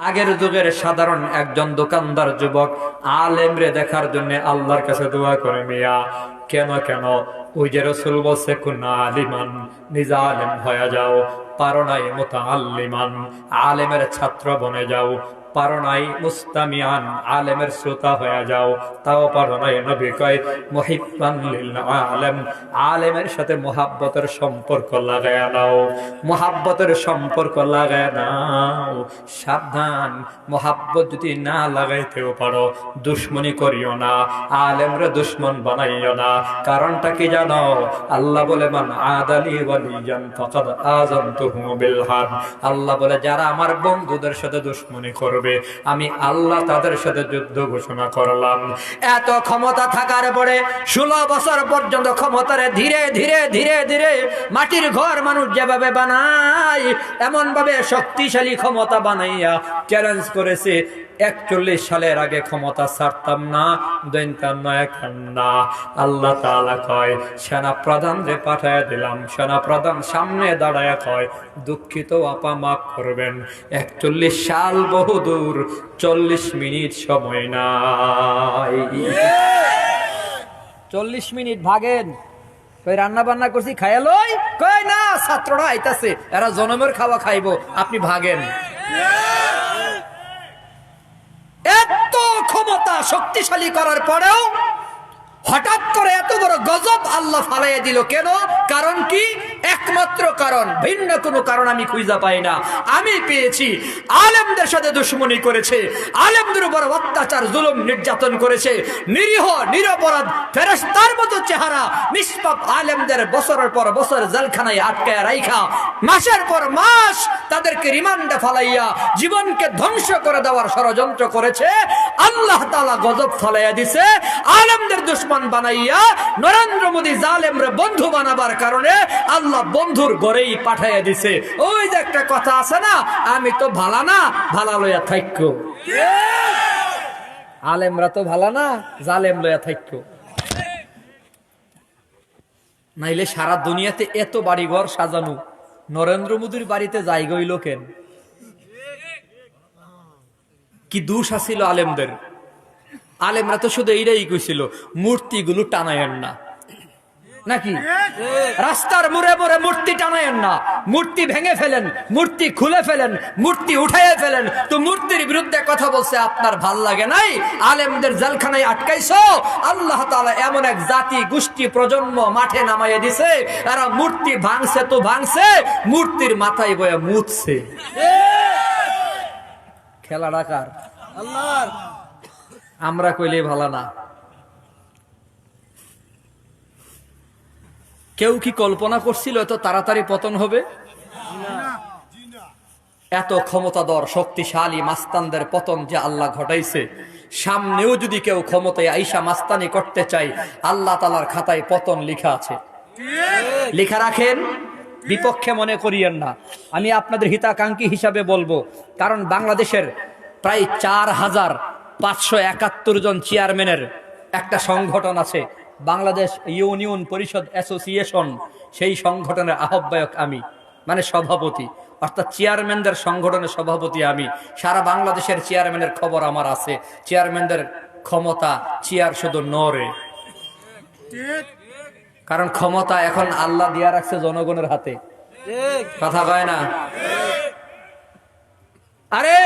আগের যুগের সাধারণ একজন দোকানদার যুবক আলেমরে দেখার জন্য আল্লাহর কাছে দোয়া করে, মিয়া কেন কেন ওই যে রাসূল বলছে কুনা আলিমান, নিজে আলেম হয়ে যাও, পারো নাই মুতাআল্লিমান, আলেমের ছাত্র বনে যাও, পারো নাই মুস্তামিয়ান, আলেমের শ্রোতা হয়ে যাও, তাও পারো নাই। নবী কয় মুহিব্বান লিল আলেম, আলেমের সাথে মুহাব্বতের সম্পর্ক লাগায়া নাও, মুহাব্বতের সম্পর্ক লাগায়া নাও। সাবধান, মুহাব্বত যদি না লাগাইতেও পারো, দুশ্মনী করিও না, আলেমরে দুশ্মন বানাইও না। কারণটা কি জানো? আল্লাহ বলে মান আদালি ওয়ালিয়ান ফাকাদ আযানতুহু বিল হারব। আল্লাহ বলে যারা আমার বন্ধুদের সাথে দুশ্মনী করবে, আমি আল্লাহ তাদের সাথে যুদ্ধ ঘোষণা করলাম। এত ক্ষমতা থাকার পরে 16 বছর পর্যন্ত ক্ষমতারে ধীরে ধীরে ধীরে ধীরে মাটির ঘর মানুষ যেভাবে বানায় এমন ভাবে শক্তিশালী ক্ষমতা বানাইয়া চ্যালেঞ্জ করেছে, 41 সালের আগে ক্ষমতা ছাড়তাম না, দৈন্তাম না, এখন না। আল্লাহ তাআলা কয় সেনা প্রধান যে পাঠায় দিলাম, সেনা প্রধান সামনে দাঁড়ায় কয় দুঃখিত আপা মাফ করবেন, 41 সাল বহুদূর, 40 মিনিট সময় নাই। 40 মিনিট ভাগেন। কই রান্না বান্না করছি খাইয়া লই, কই না ছাত্ররা আইতাছে, এরা জনমের খাওয়া খাইবো, আপনি ভাগেন। এত ক্ষমতা শক্তিশালী করার পরেও হঠাৎ করে এত বড় গজব আল্লাহ ফালাইয়া দিল কেন? কারণ কি? একমাত্র কারণ, ভিন্ন কোনো কারণ আমি খুঁজে পাই না। আমি পেয়েছি আলেমদের সাথে দুশ্মনী করেছে, আলেমদের উপর অত্যাচার জুলুম নির্যাতন করেছে, নিরীহ নিরপরাধ ফেরেশতার মতো চেহারা নিষ্পাপ আলেমদের বছরের পর বছর জেলখানায় আটকায় রাইখা মাসের পর মাস তাদেরকে রিমান্ডে ফালাইয়া জীবনকে ধ্বংস করে দেওয়ার ষড়যন্ত্র করেছে। আল্লাহ তাআলা গজব ফালাইয়া দিছে আলেমদের দুশ্মন বানাইয়া। নরেন্দ্র মোদী জালেমরে বন্ধু বানাবার কারণে আল্লাহ বন্ধুর ঘরেই পাঠাইয়া দিছে। ওই যে একটা কথা আছে না, আমি তো ভালা না, ভালা লইয়া থাইকো। আলেমরা তো ভালা না, জালেম লইয়া থাইকো। নাইলে সারা দুনিয়াতে এত বাড়িঘর সাজানো, নরেন্দ্র মোদীর বাড়িতে জায়গা হইল কেন? কি দোষ আছিল আলেমদের? আলেমরা তো শুধু এইটাই কইছিল মূর্তিগুলো টানায়েন না, নাকি রাস্তার মোড়ে মোড়ে মূর্তি টানায়েন না, মূর্তি ভেঙে ফেলেন, মূর্তি খুলে ফেলেন, মূর্তি উঠাইয়া ফেলেন। তো মূর্তির বিরুদ্ধে কথা বলছে আপনার ভাল লাগে নাই? আলেমদের জেলখানায় আটকাইছো। আল্লাহ তাআলা এমন এক জাতি গোষ্ঠী প্রজন্ম মাঠে নামাইয়া দিছে, এরা মূর্তি ভাঙছে তো ভাঙছে, মূর্তির মাথায় বয়ে মুছছে। খেলা ডাকার আল্লাহর, আমরা কইলে ভালো না। কেউ কি কল্পনা করছিল এত তাড়াতাড়ি পতন হবে? এত ক্ষমতাধর শক্তিশালী মাস্তানদের পতন যে আল্লাহ ঘটাইছে, সামনেও যদি কেউ ক্ষমতায় আইসা মাস্তানি করতে চাই, আল্লাহ তাআলার খাতায় পতন লেখা আছে। লেখা রাখেন, বিপক্ষে মনে করিয়েন না। আমি আপনাদের হিতাকাঙ্ক্ষী হিসাবে বলবো, কারণ বাংলাদেশের প্রায় 4571 জন চেয়ারম্যানের একটা সংগঠন আছে, বাংলাদেশ ইউনিয়ন পরিষদ অ্যাসোসিয়েশন। সেই সংগঠনের আহ্বায়ক আমি, মানে সভাপতি, অর্থাৎ চেয়ারম্যানদের সংগঠনের সভাপতি আমি। সারা বাংলাদেশের চেয়ারম্যানের খবর আমার আছে। চেয়ারম্যানদের ক্ষমতা, চেয়ার শুধু নড়ে, কারণ ক্ষমতা এখন আল্লাহ দিয়া রাখছে জনগণের হাতে। কথা কয় না? আরে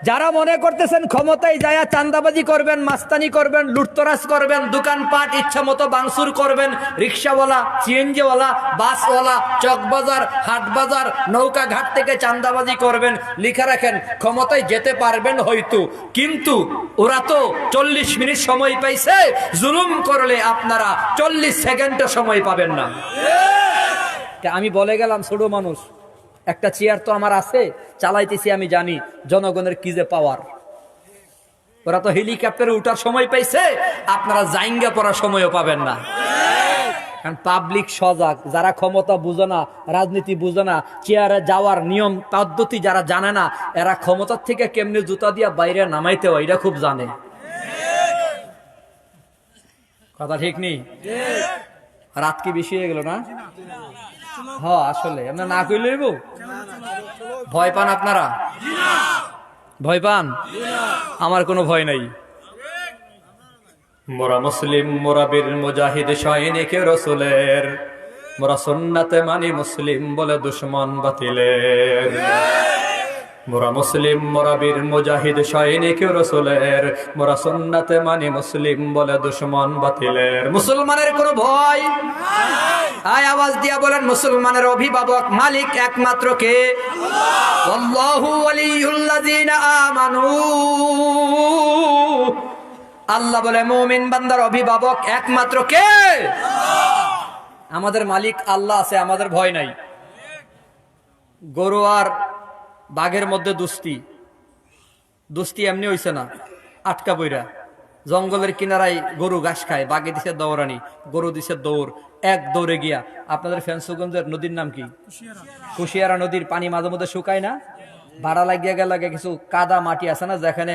যারা মনে করতেছেন ক্ষমতায় যায়া চান্দাবাজি করবেন, মাস্তানি করবেন, লুটতরাজ করবেন, দোকানপাট ইচ্ছা মতো ভাঙচুর করবেন, রিক্সাওয়ালা, সিএনজিওয়ালা, বাসওয়ালা, চকবাজার, হাটবাজার, নৌকা ঘাট থেকে চান্দাবাজি করবেন, লিখে রাখেন ক্ষমতায় যেতে পারবেন হয়তো, কিন্তু ওরা তো 40 মিনিট সময় পাইছে। জুলুম করলে আপনারা 40 সেকেন্ডও সময় পাবেন না। আমি বলে গেলাম ছোট মানুষ, একটা চেয়ার তো আমার আছে, চালাইতেছি, আমি জানি জনগণের কি যে পাওয়ার। ওরা তো হেলিকপ্টারে উঠার সময় পাইছে, আপনারা জাইঙ্গা পড়ার সময়ও পাবেন না। কারণ পাবলিক সজাগ, যারা ক্ষমতা বুঝে না, রাজনীতি বুঝে না, চেয়ারে যাওয়ার নিয়ম পদ্ধতি যারা জানে না, এরা ক্ষমতার থেকে কেমনে জুতা দিয়া বাইরে নামাইতে হয় এটা খুব জানে। কথা ঠিক নেই? রাত কি বেশি হয়ে গেল না? হ্যাঁ আসলে আমরা না কইলে ভয় পান আপনারা? ভয় পান? আমার কোনো ভয় নাই। মোরা মুসলিম, মোরা বীর মুজাহিদ সৈনিক রসুলের, মোরা সুন্নাতে মানি মুসলিম বলে দুশ্মন বাতিলের। মোরা মুসলিম, মোরা বীর মুজাহিদ সৈনিক রসুলের, মোরা সুন্নাতে মানি মুসলিম বলে দুশ্মন বাতিলের। মুসলমানের কোনো ভয়? আয় আওয়াজ দিয়া বলেন, মুসলমানের অভিভাবক মালিক একমাত্র কে? আল্লাহু ওয়ালিয়ুল্লাযিনা আমানু। আল্লাহ বলে মুমিন বান্দার অভিভাবক একমাত্র কে? আমাদের মালিক আল্লাহ আছে, আমাদের ভয় নাই। গরু আর বাঘের মধ্যে দুস্তি এমনি হইছে না, আটকা বইরা জঙ্গলের কিনারায় গরু ঘাস খায়, বাঘে দিছে দৌড়ানি, গরু দিছে দৌড়, এক দৌড়ে গিয়া। আপনাদের ফেন্সগঞ্জের নদীর নাম কি? কুশিয়ারা নদীর পানি মাঝে মধ্যে শুকায় না, ভাড়া লাগিয়ে গেলে কিছু কাদা মাটি আছে না, যেখানে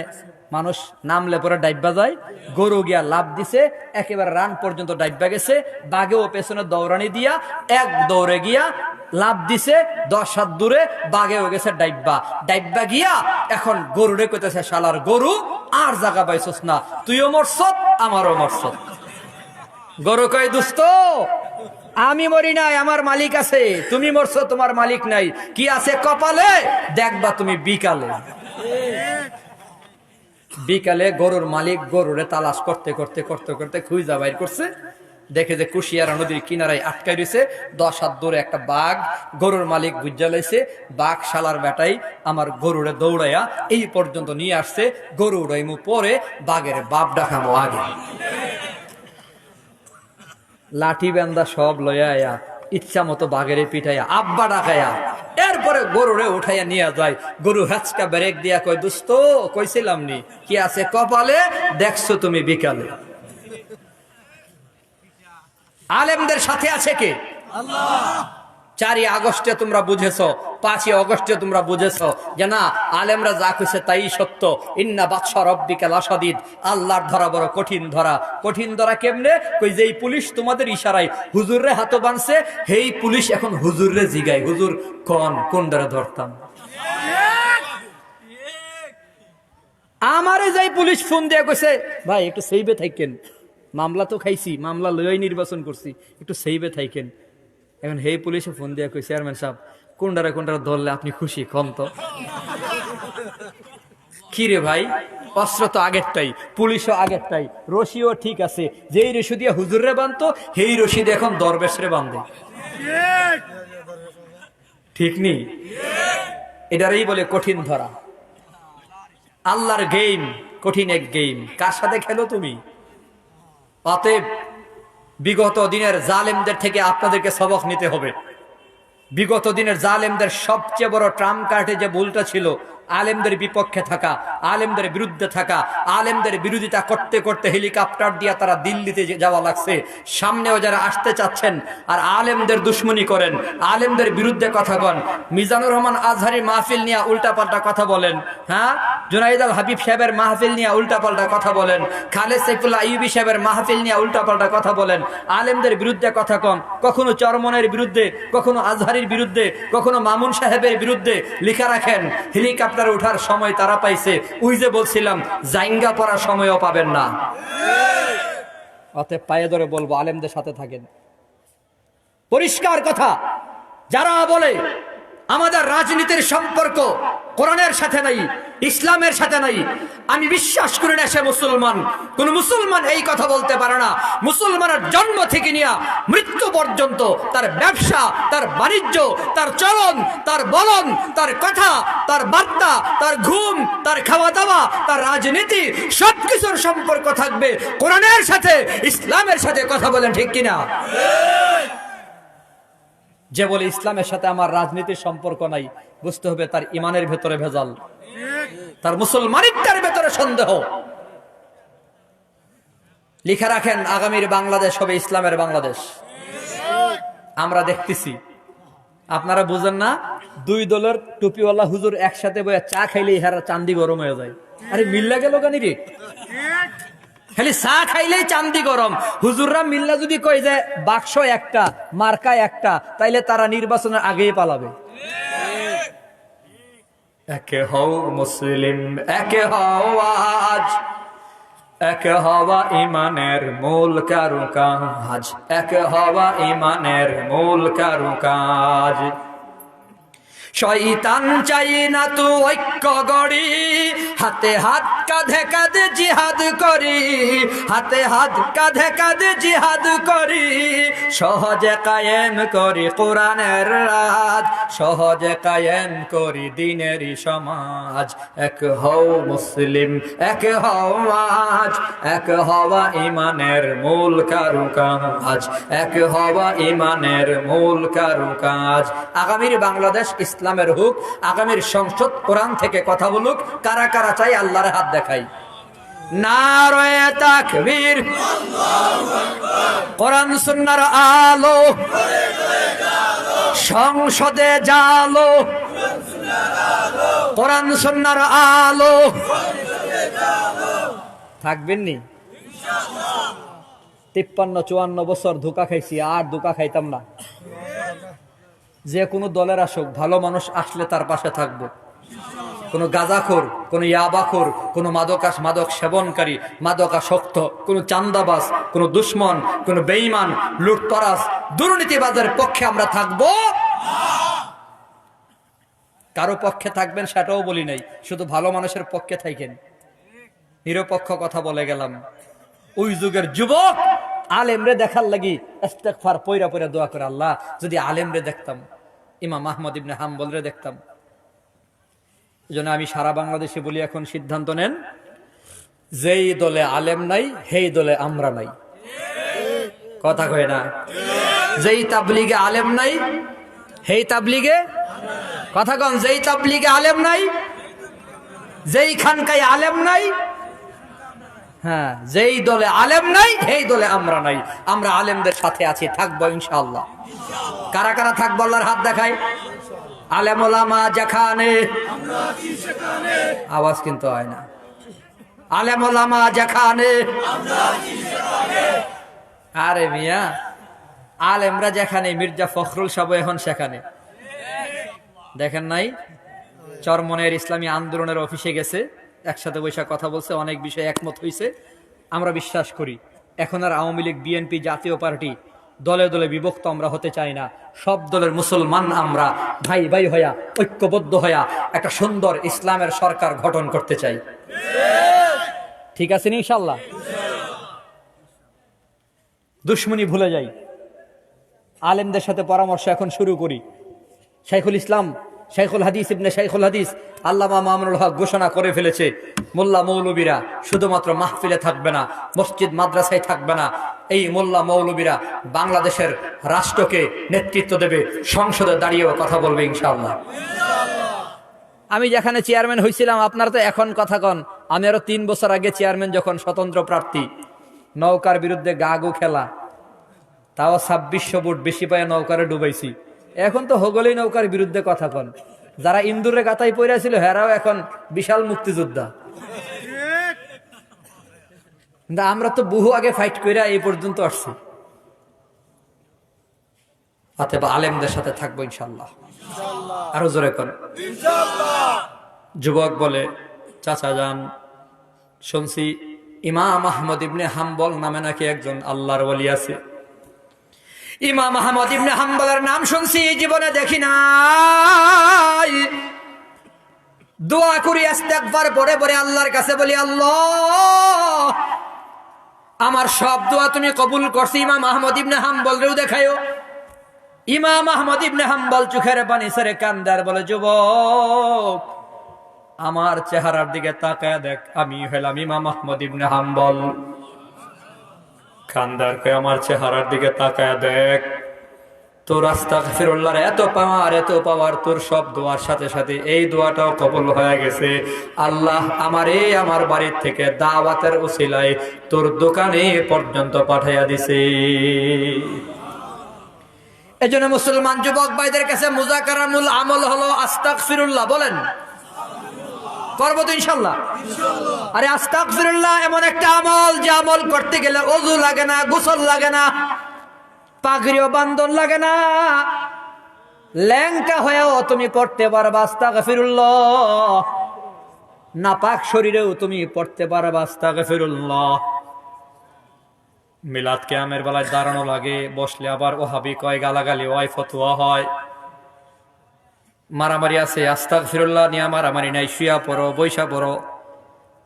মানুষ নামলে পরে ডাইব্বা যায়। গরু গিয়া লাভ দিছে, একেবারে রান পর্যন্ত ডাইব্বা গেছে, বাঘেও পেছনে দৌড়ানি দিয়া এক দৌড়ে গিয়া লাভ দিছে 10 হাত দূরে, বাঘেও গেছে ডাইব্বা গিয়া এখন গরুরে কইতেছে, শালার গরু আর জায়গা পাইছস না, তুইও মরছত আমারও মরছত। গরু কয়, দুস্ত আমি মরি নাই, আমার মালিক আছে, তুমি মরছো, তোমার মালিক নাই। কি আছে কপালে দেখবা তুমি বিকালে। বিকালে গরুর মালিক গরুরে তালাশ করতে করতে করতে করতে খুঁজা বাইর করছে, দেখে যে কুশিয়ারা নদীর কিনারায় আটকাই রয়েছে 10 হাত দূরে একটা বাঘ। গরুর মালিক বুঝা লাইছে, বাঘ শালার বেটাই আমার গরুরে দৌড়াইয়া এই পর্যন্ত নিয়ে আসছে, গরু উড়াইমু পরে, বাঘের বাপ ডাকামো আগে। লাঠি বেন্দা সব লইয়া আয়া ইচ্ছা মতো বাঘের পিঠাইয়া আব্বা ডাকাইয়া এরপরে গরুরে উঠাইয়া নিয়ে যায়। গরু হাঁচকা ব্রেক দিয়া কয়, দোস্ত কইছিলাম নি, কি আছে কপালে দেখছো তুমি বিকালে। আলেমদের সাথে আছে কে? আল্লাহ। 4 আগস্টে তোমরা বুঝেছো, 5 আগস্টে তোমরা বুঝেছো যে না, আলেমরা যা কইছে তাই সত্য। ইন্না বাদশা রব্বিকা লাশাদীদ, আল্লাহর ধরা বড় কঠিন ধরা। কঠিন ধরা কেমনে? কই যেই পুলিশ তোমাদের ইশারায় হুজুররে হাত বানছে, হেই পুলিশ এখন হুজুররে জিগায়, হুজুর কোন ধরে ধরতাম। আমারে যাই পুলিশ ফোন দিয়ে কইছে, ভাই একটু সেইবে থাকেন, মামলা তো খাইছি, মামলা লইয়াই নির্বাচন করছি, একটু সেইবে থাকেন। এখন হেই পুলিশে ফোন দিয়ে কই, চেয়ারম্যান সাহেব কোনটারে ধরলে আপনি খুশি কম তো? কি রে ভাই, অস্ত্র তো আগেরটাই, পুলিশও আগেরটাই, রশিও ঠিক আছে, যেই রশি দিয়ে হুজুররে বানতো সেই রশি দিয়ে এখন দরবেশরে বান্ধে, ঠিক নি? এটারই বলে কঠিন ধরা। আল্লাহর গেম কঠিন এক গেম, কার সাথে খেলো তুমি? অতএব বিগত দিনের জালেমদের থেকে আপনাদেরকে সবক নিতে হবে। বিগত দিনের জালেমদের সবচেয়ে বড় ট্রাম্প কার্ডে যে ভুলটা ছিল, আলেমদের বিপক্ষে থাকা, আলেমদের বিরুদ্ধে থাকা, আলেমদের বিরোধিতা করতে করতে হেলিকপ্টার দিয়ে তারা দিল্লিতে যাওয়া লাগছে। সামনেও যারা আসতে চাচ্ছেন আর আলেমদের দুশ্মনী করেন, আলেমদের বিরুদ্ধে কথা কন, মিজানুর রহমান আজহারি মাহফিল নিয়ে উল্টাপাল্টা কথা বলেন, হ্যাঁ, জুনাইদ আল হাবিব সাহেবের মাহফিল নিয়ে উল্টাপাল্টা কথা বলেন, খালেদ সাইফুল্লাহ আইয়ুবী সাহেবের মাহফিল নিয়ে উল্টাপাল্টা কথা বলেন, আলেমদের বিরুদ্ধে কথা কন, কখনো চরমনের বিরুদ্ধে, কখনো আজহারির বিরুদ্ধে, কখনো মামুন সাহেবের বিরুদ্ধে লিখা রাখেন। হেলিকপ্টার উঠার সময় তারা পাইছে, ওই যে বলছিলাম জাইঙ্গা পড়ার সময়ও পাবেন না। অতএব পায়ে ধরে বলবো, আলেমদের সাথে থাকেন। পরিষ্কার কথা, যারা বলে আমাদের রাজনীতির সম্পর্ক কোরআনের সাথে নাই, ইসলামের সাথে নাই, আমি বিশ্বাস করি না সে মুসলমান। কোন মুসলমান এই কথা বলতে পারে না। মুসলমানের জন্ম থেকে নিয়ে মৃত্যু পর্যন্ত তার ব্যবসা, তার বাণিজ্য, তার চলন, তার বলন, তার কথা, তার বার্তা, তার ঘুম, তার খাওয়া দাওয়া, তার রাজনীতি, সবকিছুর সম্পর্ক থাকবে কোরআনের সাথে, ইসলামের সাথে। কথা বলেন ঠিক কিনা? যে বলে ইসলামের সাথে আমার রাজনীতির সম্পর্ক নাই, বুঝতে হবে তার ইমানের ভেতরে ভেজাল, তার মুসলমানিত্বের ভেতরে সন্দেহ। লিখে রাখেন, আগামীর বাংলাদেশ হবে ইসলামের বাংলাদেশ। আমরা দেখতেছি, আপনারা বুঝেন না, 2 দলের টুপিওয়ালা হুজুর একসাথে বসে চা খাইলে ইহারা চান্দি গরম হয়ে যায়। আরে মিল্লা গেল কানি রে, খালি চা খাইলেই চান্দি গরম। হুজুররা মিল্লা যদি কই যে বাক্স একটা, মার্কা একটা, তাইলে তারা নির্বাচনের আগেই পালাবে। একে হও মুসলিম, একে হও আজ, একে হওয়া ইমানের মূল কারুকাজ, একে হওয়া ইমানের মূল কারুকাজ। শয়তান চাই না তো ঐক্য গড়ি, হাতে হাত কাঁধে কাঁধে জিহাদ করি, হাতে হাত কাঁধে কাঁধে জিহাদ করি, সহজে কায়েম করি কোরআনের রাজ, সহজে কায়েম করি দ্বীনেরই সমাজ। এক হও মুসলিম, এক হও আজ, এক হওয়া ইমানের মূল কারুকাজ, এক হওয়া ইমানের মূল কারুকাজ। আগামীর বাংলাদেশ ইসলামের হোক, আগামীর সংসদ কোরআন থেকে কথা বলুক। কারা কারা চাই আল্লাহর হাত দেখাই। নারায়ে তাকবীর, কোরআন সুন্নাহর আলো, সংসদে জালো, কোরআন সুন্নাহর আলো। থাকবেন নি? 53-54 বছর ধোঁকা খাইছি, আর ধোঁকা খাইতাম না। যে কোনো দলের আসুক, ভালো মানুষ আসলে তার পাশে থাকবো। কোনো গাঁজাখোর, কোনো ইয়াবাখোর, কোনো মাদক সেবনকারী, মাদকাসক্ত, কোনো চান্দাবাজ, কোনো দুশ্মন, কোনো বেঈমান, লুটতরাজ, দুর্নীতিবাজের পক্ষে আমরা থাকবো। কারো পক্ষে থাকবেন সেটাও বলি নাই, শুধু ভালো মানুষের পক্ষে থাকেন। নিরপেক্ষ কথা বলে গেলাম। ওই যুগের যুবক আলেমরে দেখার লাগি ইস্তেগফার পয়রা পয়রা দোয়া করে, আল্লাহ যদি আলেমরে দেখতাম, ইমাম আহমদ ইবনে হাম্বলরে দেখতাম। এজন্য আমি সারা বাংলাদেশে বলি, এখন সিদ্ধান্ত নেন, যেই দলে আলেম নাই সেই দলে আমরা নাই। কথা কয় না? যেই তাবলিগে আলেম নাই সেই তাবলিগে, কথা কন, যেই তাবলিগে আলেম নাই, যেই খানকায় আলেম নাই, হ্যাঁ, যেই দলে আলেম নাই সেই দলে আমরা নাই। আমরা আলেমদের সাথে আছি, থাকবো ইনশাআল্লাহ। কারা কারা থাকবো আল্লাহর হাত দেখায়। আলেম ওলামা যেখানে, আওয়াজ কিন্তু হয় না। আলেম ওলামা যেখানে, আরে মিয়া, আলেমরা যেখানে, মির্জা ফখরুল সাহেব এখন সেখানে। দেখেন নাই, চরমনের ইসলামী আন্দোলনের অফিসে গেছে, একসাথে বসে কথা বলছে, অনেক বিষয়ে একমত হয়েছে। আমরা বিশ্বাস করি এখন আর আওয়ামী লীগ, বিএনপি, জাতীয় পার্টি দলে দলে বিভক্ত আমরা হতে চাই না। সব দলের মুসলমান আমরা ভাই ভাই হইয়া, ঐক্যবদ্ধ হইয়া একটা সুন্দর ইসলামের সরকার গঠন করতে চাই। ঠিক আছে ইনশাআল্লাহ? দুশ্মনী ভুলে যাই, আলেমদের সাথে পরামর্শ এখন শুরু করি। শাইখুল ইসলাম, শাইখুল হাদিস ইবনে শাইখুল হাদিস আল্লামা মামুনুল হক ঘোষণা করে ফেলেছে, মোল্লা মৌলবীরা শুধুমাত্র মাহফিলে থাকবে না, মসজিদ মাদ্রাসায় থাকবে না। এই মোল্লা মৌলবীরা বাংলাদেশের রাষ্ট্রকে নেতৃত্ব দেবে, সংসদে দাঁড়িয়েও কথা বলবে ইনশাআল্লাহ। আমি যেখানে চেয়ারম্যান হয়েছিলাম, আপনারা তো এখন কথা কন, আমি আরো 3 বছর আগে চেয়ারম্যান যখন স্বতন্ত্র প্রার্থী, নৌকার বিরুদ্ধে গাগু খেলা, তাও 2600 ভোট বেশি পায় নৌকারে ডুবাইছি। এখন তো হগলেই নৌকার বিরুদ্ধে কথা কন। যারা ইন্দুরে গাতাই পড়েছিল হেরাও এখন বিশাল মুক্তিযোদ্ধা। কিন্তু আমরা তো বহু আগে ফাইট করে এই পর্যন্ত আসছি। অতএব আলেমদের সাথে থাকবো ইনশাআল্লাহ। আরো জোরে কর ইনশাআল্লাহ। যুবক বলে, চাচা যান, শুনছি ইমাম আহমদ ইবনে হাম্বল নামে নাকি একজন আল্লাহর ওলি আছে। ইমাম আহমদ ইবনে হাম্বলের নাম শুনছি, জীবনে দেখি নাই। দোয়া করি, ইস্তেগফার পড়ে পড়ে আল্লাহর কাছে বলি, আল্লাহ আমার সব দোয়া তুমি কবুল করছি। ইমাম আহমদ ইবনে হাম্বলরেও দেখায়ো। ইমাম আহমদ ইবনে হাম্বল চোখের পানি ছেড়ে কান্দার বলে, যুবক আমার চেহারার দিকে তাকায় দেখ, আমি হলাম ইমাম আহমদ ইবনে হাম্বল। কান্দার কয়, আমার চেহারার দিকে তাকায় দেখ, তোর আস্তাগফিরুল্লাহর এত পাওয়ার, তোর সব দোয়ার সাথে সাথে এই দোয়াটাও কবুল হয়ে গেছে। আল্লাহ আমার বাড়ির থেকে দাওয়াতের উসিলায় তোর দোকানে পর্যন্ত পাঠাইয়া দিছে। এজন্য মুসলমান যুবক ভাইদের কাছে মুযাকারামুল আমল হলো আস্তাগফিরুল্লাহ। বলেন, করবো তো ইনশাআল্লাহ? আরে আস্তাগফিরুল্লাহ এমন একটা আমল, যে আমল করতে গেলে ওযু লাগে না, গোসল লাগে না, পাগড়িও বান্ধন লাগে না, ল্যাংটা হয়েও তুমি পড়তে পারবা আস্তাগফিরুল্লাহ, নাপাক শরীরেও তুমি পড়তে পারবা আস্তাগফিরুল্লাহ। মিলাদ কিয়ামের বেলায় দাঁড়ানো লাগে, বসলে আবার ওহাবি কয়, গালাগালি হয়, ফতোয়া হয়, মারামারি আছে। আস্তাগফিরুল্লাহ নিয়ে মারামারি নাই, শুয়া পড়ো, বৈশা পড়ো।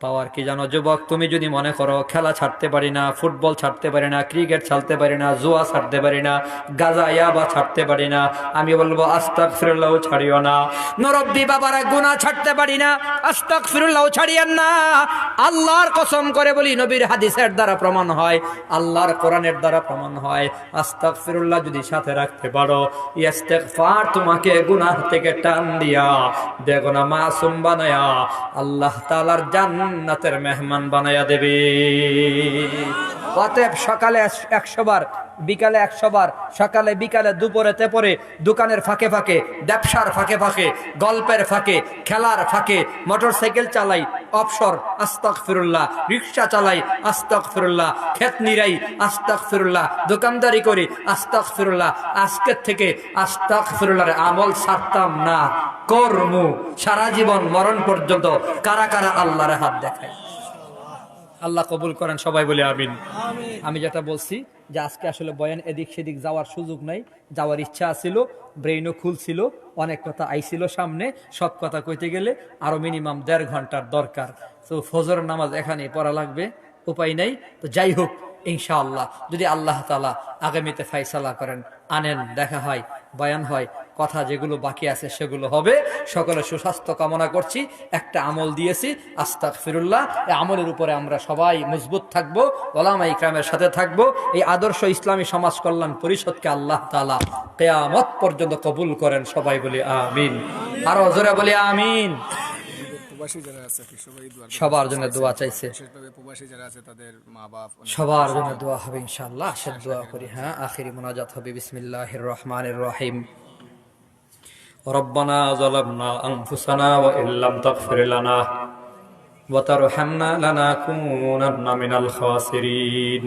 পাওয়ার কি জানো যুবক, তুমি যদি মনে করো খেলা ছাড়তে পারি না, ফুটবল ছাড়তে পারি না, ক্রিকেট ছাড়তে পারি না, জুয়া ছাড়তে পারি না, গাজা ইয়াবা ছাড়তে পারি না, আমি বলবো আস্তাগফিরুল্লাহ ছাড়িও না। মুরব্বি বাবারা গুনাহ ছাড়তে পারি না, আস্তাগফিরুল্লাহ ছাড়িয়েন না। আল্লাহর কসম করে বলি, নবীর হাদিসের দ্বারা প্রমাণ হয়, আল্লাহর কোরআনের দ্বারা প্রমাণ হয়, আস্তাগফিরুল্লাহ যদি সাথে রাখতে পারো, ইস্তেগফার তোমাকে গুনাহ থেকে টান দিয়া বেগুনাহ মাসুম বানায়া আল্লাহ তাআলার জান্নাতের মেহমান বানায়া দেবে। অতএব সকালে 100 বার, বিকালে 100 বার, সকালে বিকালে দুপুরে তেপরে, দোকানের ফাঁকে ফাঁকে, ব্যবসার ফাঁকে ফাঁকে, গল্পের ফাঁকে, খেলার ফাঁকে, মোটরসাইকেল চালাই অবসর আস্তাগফিরুল্লাহ, রিকশা চালাই আস্তাগফিরুল্লাহ, ক্ষেত নিরাই আস্তাগফিরুল্লাহ, দোকানদারি করি আস্তাগফিরুল্লাহ। আজকের থেকে আস্তাগফিরুল্লাহর আমল ছাড়তাম না, করমু সারা জীবন মরণ পর্যন্ত। কারা কারা আল্লাহর হাত দেখায়? আল্লাহ কবুল করেন, সবাই বলে আমিন। আমি যেটা বলছি যে আজকে আসলে বয়ান এদিক সেদিক যাওয়ার সুযোগ নাই, যাওয়ার ইচ্ছা ছিল, ব্রেইনও খুলছিল, অনেক কথা আইছিল সামনে, সব কথা কইতে গেলে আরো মিনিমাম 1.5 ঘন্টার দরকার। তো ফজর নামাজ এখানে পড়া লাগবে, উপায় নাই। তো যাই হোক, ইনশাআল্লাহ যদি আল্লাহ তাআলা আগামীতে ফায়সালা করেন, আনেন, দেখা হয়, বয়ান হয়, কথা যেগুলো বাকি আছে সেগুলো হবে। সকলে সুস্বাস্থ্য কামনা করছি। একটা আমল দিয়েছি আস্তাগফিরুল্লাহ, এই আমলের উপরে আমরা সবাই মজবুত থাকবো, ওলামা ইকরামের সাথে থাকবো। এই আদর্শ ইসলামী সমাজ কল্যাণ পরিষদকে আল্লাহ তাআলা কিয়ামত পর্যন্ত কবুল করেন, সবাই বলি আমিন। আরো জোরে বলি আমিন। সবার জন্য দোয়া চাইছে, সবার জন্য দোয়া হবে ইনশাআল্লাহ। সে দোয়া করি। হ্যাঁ, আখিরি মুনাজাত হবে বিসমিল্লাহির রহমানির রহিম। রব্বানা যালামনা আনফুসানা ওয়া ইল্লাম তাগফির লানা ওয়া তারহামনা লানাকুনান্না মিনাল খাসিরিন।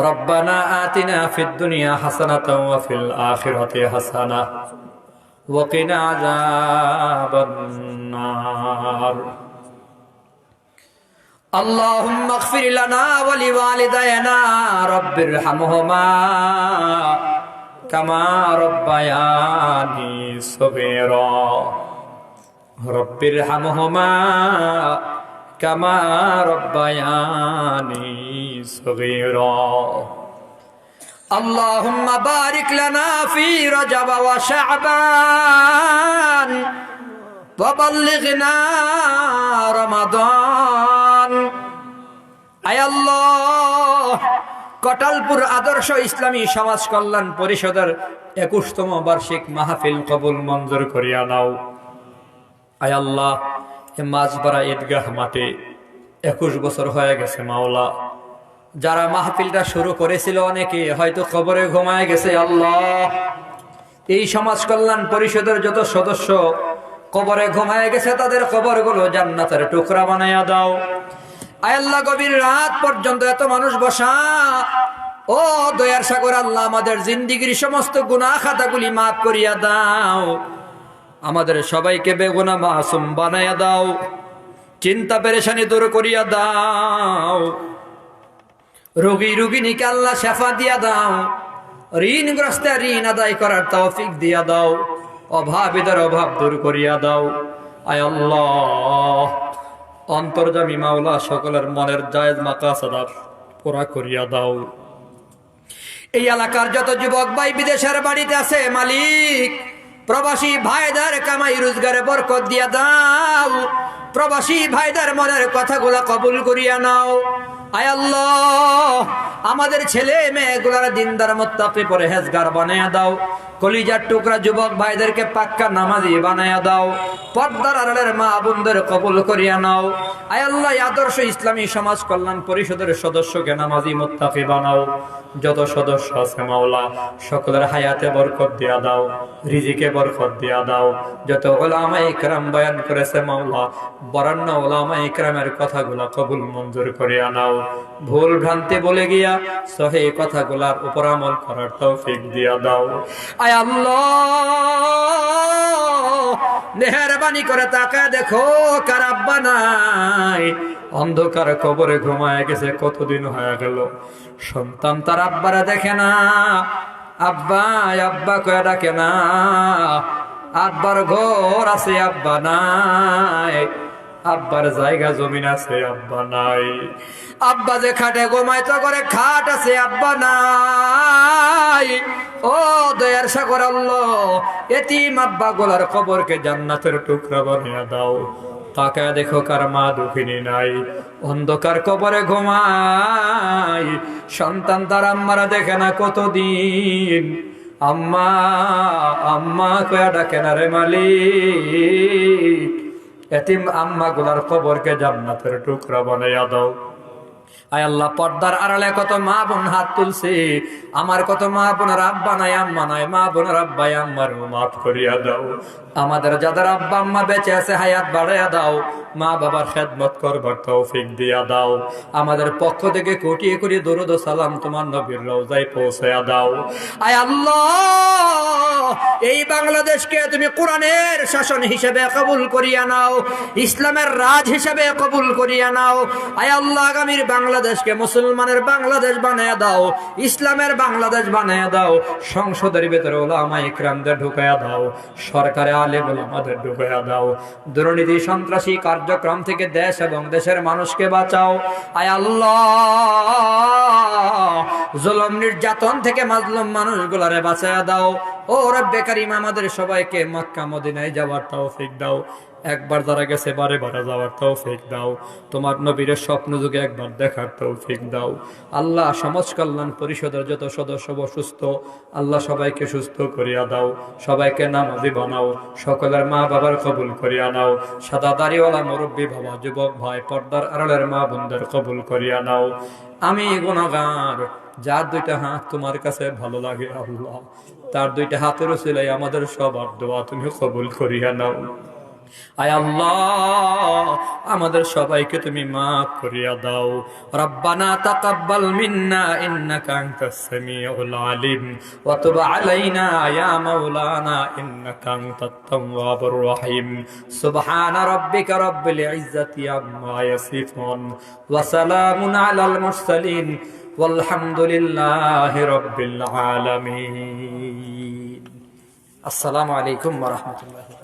রব্বানা আতিনা ফিদ দুনিয়া হাসানাতাও ওয়া ফিল আখিরাতি হাসানাহ ওয়া কিনা আযাবান নার। اللهم اغفر لنا ولوالدينا رب ارحمهما كما ربياني صغيرا رب ارحمهما كما ربياني صغيرا اللهم بارك لنا في رجب وشعبان وبلغنا رمضان। আয় আল্লাহ, কটালপুর আদর্শ ইসলামী সমাজ কল্যাণ পরিষদের 21তম বার্ষিক মাহফিল কবুল মঞ্জুর করিয়া নাও। আয় আল্লাহ, এ মাঝবাড়া ঈদগাহ মাঠে 21 বছর হয়ে গেছে মাওলা। যারা মাহফিলটা শুরু করেছিল অনেকে হয়তো কবরে ঘুমায় গেছে। আল্লাহ, এই সমাজ কল্যাণ পরিষদের যত সদস্য কবরে ঘুমায় গেছে, তাদের কবরগুলো জান্নাতের টুকরা বানাইয়া দাও। আয় আল্লাহ, গভীর রাত পর্যন্ত এত মানুষ বসা, ও দয়ার সাগর আল্লাহ, আমাদের জিন্দেগীর সমস্ত গুনাহ খাতাগুলি মাফ করিয়া দাও। আমাদের সবাইকে বেগুনাহ মাসুম বানাইয়া দাও। চিন্তা পেরেশানি দূর করিয়া দাও। রোগী রোগিনীকে আল্লাহ শেফা দিয়া দাও। ঋণগ্রস্তের ঋণ আদায় করার তৌফিক দিয়া দাও। অভাবীদের অভাব দূর করিয়া দাও। আয় আল্লাহ, অন্তর্যামী মাওলা, সকলের মনের জায়েজ মাকাসাদ পুরা করিয়া দাও। এই এলাকার যত যুবক ভাই বিদেশের বাড়িতে আছে, মালিক প্রবাসী ভাইদের কামাই রোজগারে বরকত দিয়া দাও। প্রবাসী ভাইদের মনের কথাগুলা কবুল করিয়া নাও। আয় আল্লাহ, আমাদের ছেলে মেয়েগুলার দিনদার মুত্তাকি পরহেজগার বানায়া দাও। কলিজার টুকরা যুবক ভাইদেরকে পাক্কা নামাজি বানায়া দাও। পর্দার আড়ালের মা বোনদের কবুল করিয়া নাও। আয় আল্লাহ, আদর্শ ইসলামী সমাজ কল্যাণ পরিষদের সদস্যকে নামাজি মুত্তাকি বানাও। যত সদস্য আছে মাওলা, সকলের হায়াতে বরকত দিয়া দাও, রিজিকে বরকত দিয়া দাও। যত উলামা ইকরাম বয়ান করেছে মাওলা, বরেণ্য উলামা ইকরামের কথাগুলো কবুল মঞ্জুর করিয়া নাও। ভুল ভ্রান্তি বলে গিয়া সহিহ কথাগুলার উপর আমল করার তৌফিক দিয়া দাও। আয় আল্লাহ, মেহেরবানি করে তাকায় দেখো কার আব্বা নাই, অন্ধকার কবরে ঘুমায় গেছে, কতদিন হয়ে গেল, সন্তান তার আব্বারা দেখে না, আব্বা আব্বা কয়ে ডাকে না, আব্বার ঘর আছে আব্বা নাই, আব্বার জায়গা জমিন আছে আব্বা নাই, আব্বা যে খাটে ঘুমাইতো করে খাট আছে আব্বা নাই। ও দয়ার সাগর আল্লাহ, এতিম আব্বা গোলার কবরকে জান্নাতের টুকরা বানিয়ে দাও। তাকায় দেখো কার মা দুঃখিনী নাই, অন্ধকার কবরে ঘুমাই, সন্তান তার আম্মারা দেখে না কতদিন, আম্মা আম্মা কয়া ডাকে না রে মালিক। এতিম আম্মা গুলার কবরকে জান্নাতের টুকরা বানাইয়া দাও। আয় আল্লাহ, পর্দার আড়ালে কত মা বোন হাত তুলছে, আমার কত মা বোনের আব্বা নাই আম্মা নাই, মা বোনের আব্বাই আম্মার মাফ করিয়া দাও। আমাদের যাদের আব্বা আম্মা বেঁচে আছে হায়াত বাড়াইয়া দাও, মা বাবার খেদমত করবার তৌফিক দিয়া দাও। আমাদের পক্ষ থেকে কোটি কোটি দরুদ ও সালাম তোমার নবীর রওজায় পৌঁছায়া দাও। আয় আল্লাহ, এই বাংলাদেশকে তুমি কোরআনের শাসন হিসেবে কবুল করিয়া নাও, ইসলামের রাজ হিসেবে কবুল করিয়া নাও। আয় আল্লাহ, আগামীর বাংলাদেশকে মুসলমানের বাংলাদেশ বানায়া দাও, ইসলামের বাংলাদেশ বানায়া দাও। সংসদের ভিতরে ওলামা ইকরামদের ঢুকায়া দাও, সরকারে আলেম ওলামাদের ঢুকায়া দাও। দুর্নীতি সন্ত্রাসী কার্যক্রম থেকে দেশ এবং দেশের মানুষকে বাঁচাও। আয় আল্লাহ, জুলুম নির্যাতন থেকে মাজলুম মানুষগুলারে বাঁচায়া দাও। ও রব্বে কারীম, আমাদের সবাইকে মক্কা মদিনায় যাওয়ার তৌফিক দাও, একবার যারা গেছে বারে বারে যাওয়ার তৌফিক দাও। তোমার নবীর স্বপ্ন যুগে একবার দেখার তৌফিক দাও। আল্লাহ, সমাজ কল্যাণ পরিষদের যত সদস্য অসুস্থ, আল্লাহ সবাইকে সুস্থ করিয়া দাও, সবাইকে নামাজি বানাও, সকলের মা বাবার কবুল করিয়া নাও। সাদা দাড়িওয়ালা মুরব্বী বাবা, যুবক ভাই, পর্দার আড়ালের মা বোনদের কবুল করিয়া নাও। আমি গুনাহগার, যার দুইটা হাত তোমার কাছে ভালো লাগে আল্লাহ, তার দুইটা হাতের উসিলায় আমাদের সবার দোয়া তুমি কবুল করিয়া নাও। আয় আল্লাহ, আমাদের সবাইকে তুমি মাফ করিয়া দাও। রব্বানা তাকাব্বাল মিন্না ইন্নাকা আনতাস সামিউল আলিম ওয়া তুব আলাইনা ইয়া মাওলানা ইন্নাকা আনতাত তাওয়াবুর রহিম। সুবহানা রাব্বিকা রাব্বিল ইজ্জাতি আম্মা ইয়াসিফুন ওয়া সালামুন আলাল মুরসালিন ওয়ালহামদুলিল্লাহি রাব্বিল আলামিন। আসসালামু আলাইকুম ওয়া রাহমাতুল্লাহি।